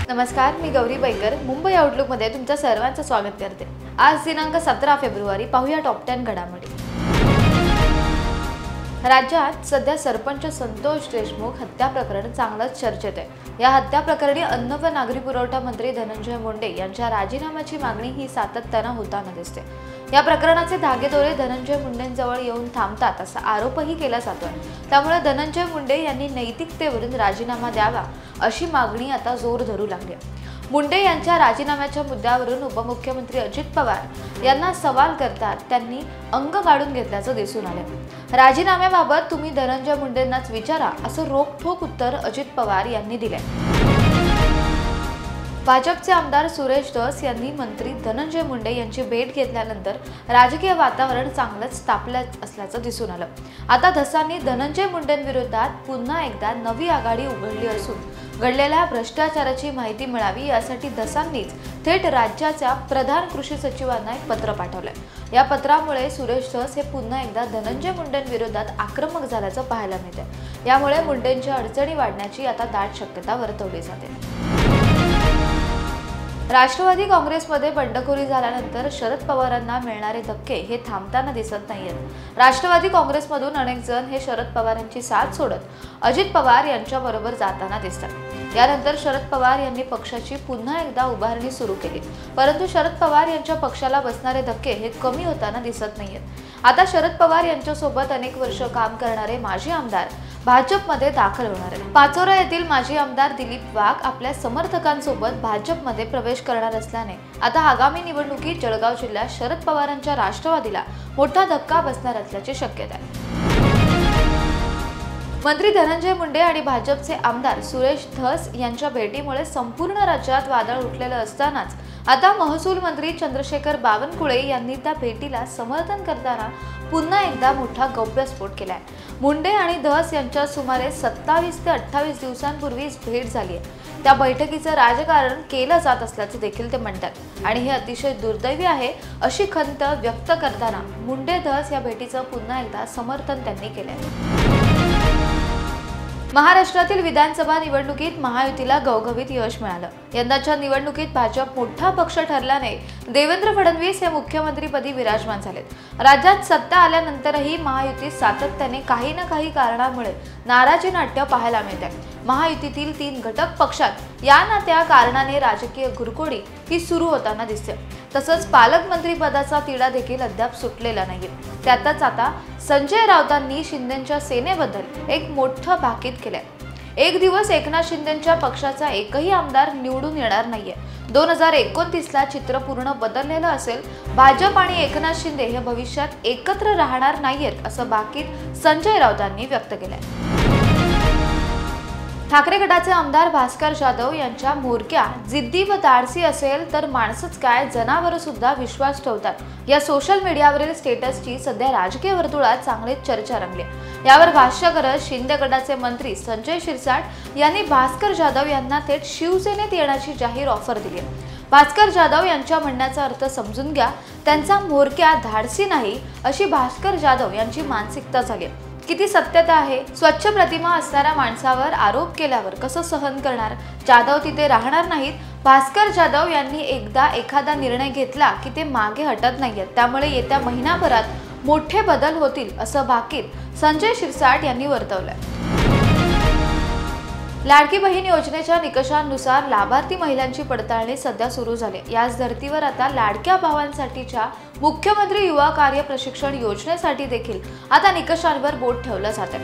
नमस्कार, मी Gauri Baker Mumbai outlook मध्ये तुमचं सर्वांचं स्वागत करते। आज दिनांक 17 फेब्रुवारी पाहूया टॉप 10 घडामोडी। राज्यात सध्या सरपंच संतोष देशमुख हत्या प्रकरण चांगलंच चर्चेत आहे। या हत्या प्रकरणी अन्न व नागरी पुरवठा मंत्री धनंजय मुंडे यांच्या राजीनाम्याची मागणी ही सातत्याने होताना दिसते। या प्रकरणाचे धागेदोरे धनंजय मुंडेंजवळ येऊन थांबतात असा आरोपही केला जातोय। त्यामुळे धनंजय मुंडे यांनी नैतिकतेवरून राजीनामा द्यावा अशी मागणी आता जोर धरू लागली आहे। मुंडे यांच्या राजीनाम्याच्या मुद्द्यावरून उपमुख्यमंत्री अजित पवार यांना सवाल करतात त्यांनी अंग काढून घेतल्याचं दिसून आले। राजीनाम्याबाबत तुम्ही धनंजय मुंडेंनाच विचारा असं रोखठोक उत्तर अजित पवार यांनी दिले। भाजपचे आमदार सुरेश धस यांनी मंत्री धनंजय मुंडे यांची भेट घेतल्यानंतर राजकीय वातावरण चांगलंच तापलं असल्याचं दिसून आलं। आता धसांनी धनंजय मुंडेंविरोधात पुन्हा एकदा नवी आघाडी उघडली असून घडलेल्या भ्रष्टाचाराची माहिती मिळावी यासाठी धसांनीच थेट राज्याच्या प्रधान कृषी सचिवांना एक पत्र पाठवलंय। या पत्रामुळे सुरेश धस हे पुन्हा एकदा धनंजय मुंडेंविरोधात आक्रमक झाल्याचं पाहायला मिळतंय। यामुळे मुंडेंच्या अडचणी वाढण्याची आता दाट शक्यता वर्तवली जाते। राष्ट्रवादी काँग्रेसमध्ये बंडखोरी झाल्यानंतर शरद पवारांना मिळणारे धक्के हे थांबताना दिसत नाहीयेत। राष्ट्रवादी काँग्रेसमधून अनेक जण हे शरद पवारांची साथ सोडत अजित पवार यांच्या बरोबर जाताना दिसतात। यानंतर शरद पवार यांनी पक्षाची पुन्हा एकदा उभारणी सुरू केली, परंतु शरद पवार यांच्या पक्षाला बसणारे धक्के हे कमी होताना दिसत नाहीयेत। आता शरद पवार यांच्यासोबत अनेक वर्ष काम करणारे माजी आमदार भाजपमध्ये दाखल होणार आहेत। पाचोरा येथील माजी आमदार दिलीप वाघ आपल्या समर्थकांसोबत भाजपमध्ये प्रवेश करणार असल्याने आता आगामी निवडणुकीत जळगाव जिल्ह्यात शरद पवारांच्या राष्ट्रवादीला मोठा धक्का बसणार असल्याची शक्यता आहे। मंत्री धनंजय मुंडे आणि भाजपचे आमदार सुरेश धस यांच्या भेटीमुळे संपूर्ण राज्यात वादळ उठलेलं असतानाच आता महसूल मंत्री चंद्रशेखर बावनकुळे यांनी त्या भेटीला समर्थन करताना पुन्हा एकदा मोठा गौप्यस्फोट केलाय। मुंडे आणि धस यांच्या सुमारे 27 ते 28 दिवसांपूर्वीच भेट झाली आहे। त्या बैठकीचं राजकारण केलं जात असल्याचं देखील ते म्हणतात आणि हे अतिशय दुर्दैवी आहे अशी खंत व्यक्त करताना मुंडे धस या भेटीचं पुन्हा एकदा समर्थन त्यांनी केलंय। महाराष्ट्रातील विधानसभा निवडणुकीत महायुतीला घवघवीत यश मिळालं। यंदाच्या निवडणुकीत भाजप मोठा पक्ष ठरल्याने देवेंद्र फडणवीस हे मुख्यमंत्रीपदी विराजमान झालेत। राज्यात सत्ता आल्यानंतरही महायुतीत सातत्याने काही ना काही कारणामुळे नाराजी नाट्य पाहायला मिळते। महायुतीतील 3 घटक पक्षात या ना त्या कारणाने राजकीय घुरखोडी ही सुरू होताना दिसते। तसंच पालकमंत्री पदाचा तिढा देखील अद्याप सुटलेला नाहीये। त्यातच आता संजय राऊतांनी शिंदेच्या सेनेबद्दल एक मोठं भाकीत केलंय। एक दिवस एकनाथ शिंदेच्या पक्षाचा एकही आमदार निवडून येणार नाहीये। 2029ला चित्र पूर्ण बदललेलं असेल। भाजप आणि एकनाथ शिंदे हे भविष्यात एकत्र राहणार नाहीयेत असं भाकीत संजय राऊतांनी व्यक्त केलंय। ठाकरे गटाचे आमदार भास्कर जाधव यांच्या मोरक्या जिद्दी व धाडसी असेल तर माणसंच काय जनावरं सुद्धा विश्वास ठेवतात या सोशल मीडियावरील स्टेटसची सध्या राजकीय वर्तुळात चांगलीच चर्चा रंगली। यावर भाष्य करत शिंदे गटाचे मंत्री संजय शिरसाट यांनी भास्कर जाधव यांना थेट शिवसेनेत येण्याची जाहीर ऑफर दिली आहे। भास्कर जाधव यांच्या म्हणण्याचा अर्थ समजून घ्या, त्यांचा मोरक्या धाडसी नाही अशी भास्कर जाधव यांची मानसिकता झाली। किती सत्यता आहे? स्वच्छ प्रतिमा असणाऱ्या माणसावर आरोप केल्यावर कसं सहन करणार? जाधव तिथे राहणार नाहीत। भास्कर जाधव यांनी एकदा एखादा निर्णय घेतला की ते मागे हटत नाहीयेत। त्यामुळे येत्या महिनाभरात मोठे बदल होतील असं भाकीत संजय शिरसाट यांनी वर्तवलंय। लाडकी बहीण योजनेच्या निकषांनुसार लाभार्थी महिलांची पडताळणी सध्या सुरू झाली। याच धर्तीवर आता लाडक्या भावांसाठीच्या मुख्यमंत्री युवा कार्य प्रशिक्षण योजनेसाठी देखील आता निकषांवर बोट ठेवलं जाते।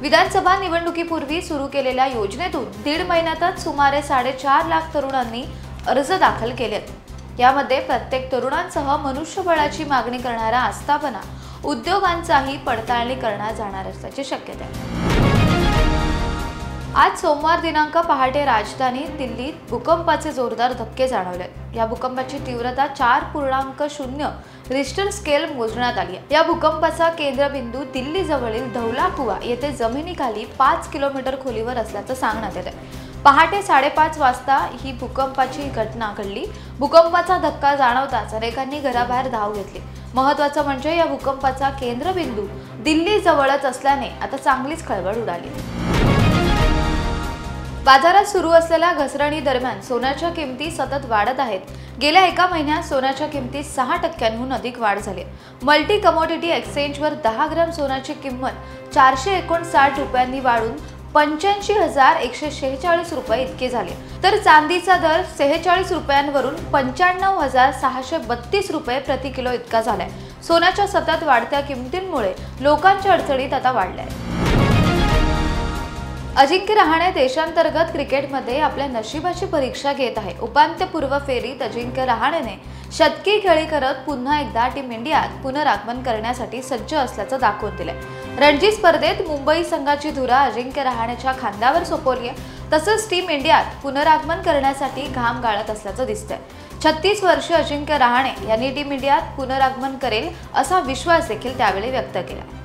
विधानसभा निवडणुकीपूर्वी सुरू केलेल्या योजनेतून 1.5 महिन्यातच सुमारे 4.5 लाख तरुणांनी अर्ज दाखल केलेत। यामध्ये प्रत्येक तरुणांसह मनुष्यबळाची मागणी करणाऱ्या आस्थापना उद्योगांचाही पडताळणी करण्यात जाणार असल्याची शक्यता आहे। आज सोमवार दिनांक पहाटे राजधानी दिल्लीत भूकंपाचे जोरदार धक्के जाणवले। या भूकंपाची तीव्रता 4.0 रिश्टर स्केल मोजण्यात आली आहे। या भूकंपाचा केंद्रबिंदू दिल्ली जवळील धौला कुवा येथे जमिनीखाली 5 किलोमीटर खोलीवर असल्याचं सांगण्यात येते। पहाटे 5:30 वाजता ही भूकंपाची घटना घडली। भूकंपाचा धक्का जाणवताच अनेकांनी घराबाहेर धाव घेतली। महत्त्वाचं म्हणजे या भूकंपाचा केंद्रबिंदू दिल्ली जवळच असल्याने आता चांगलीच खळबळ उडाली। बाजारात सुरू असलेल्या घसरणी दरम्यान सोन्याच्या किमती सतत वाढत आहेत. गेल्या एका महिन्यात सोन्याच्या किमतीत 6% अधिक वाढ झाली. मल्टी कमोडिटी एक्सचेंजवर 10 ग्रॅम सोन्याची किंमत 459 रुपयांनी वाढून 85,146 रुपये इतके झाले. तर चांदीचा दर 46 रुपयांवरून 95,632 रुपये प्रति किलो इतका झालाय. सोन्याच्या सतत वाढत्या किमतींमुळे लोकांच्या अडचणीत आता वाढल्या आहेत. अजिंक्य रहाणे देशांतर्गत क्रिकेटमध्ये आपल्या नशिबाची परीक्षा घेत आहे. उपांत्यपूर्व फेरीत अजिंक्य रहाणेने शतकी खेळी करत पुन्हा एकदा टीम इंडियात पुनरागमन करण्यासाठी सज्ज असल्याचं दाखवून दिलंय. रणजी स्पर्धेत मुंबई संघाची धुरा अजिंक्य रहाणेच्या खांद्यावर सोपवली आहे. तसंच टीम इंडियात पुनरागमन करण्यासाठी घाम गाळत असल्याचं दिसतंय. 36 वर्षीय अजिंक्य रहाणे यांनी टीम इंडियात पुनरागमन करेल असा विश्वास देखील त्यावेळी व्यक्त केला.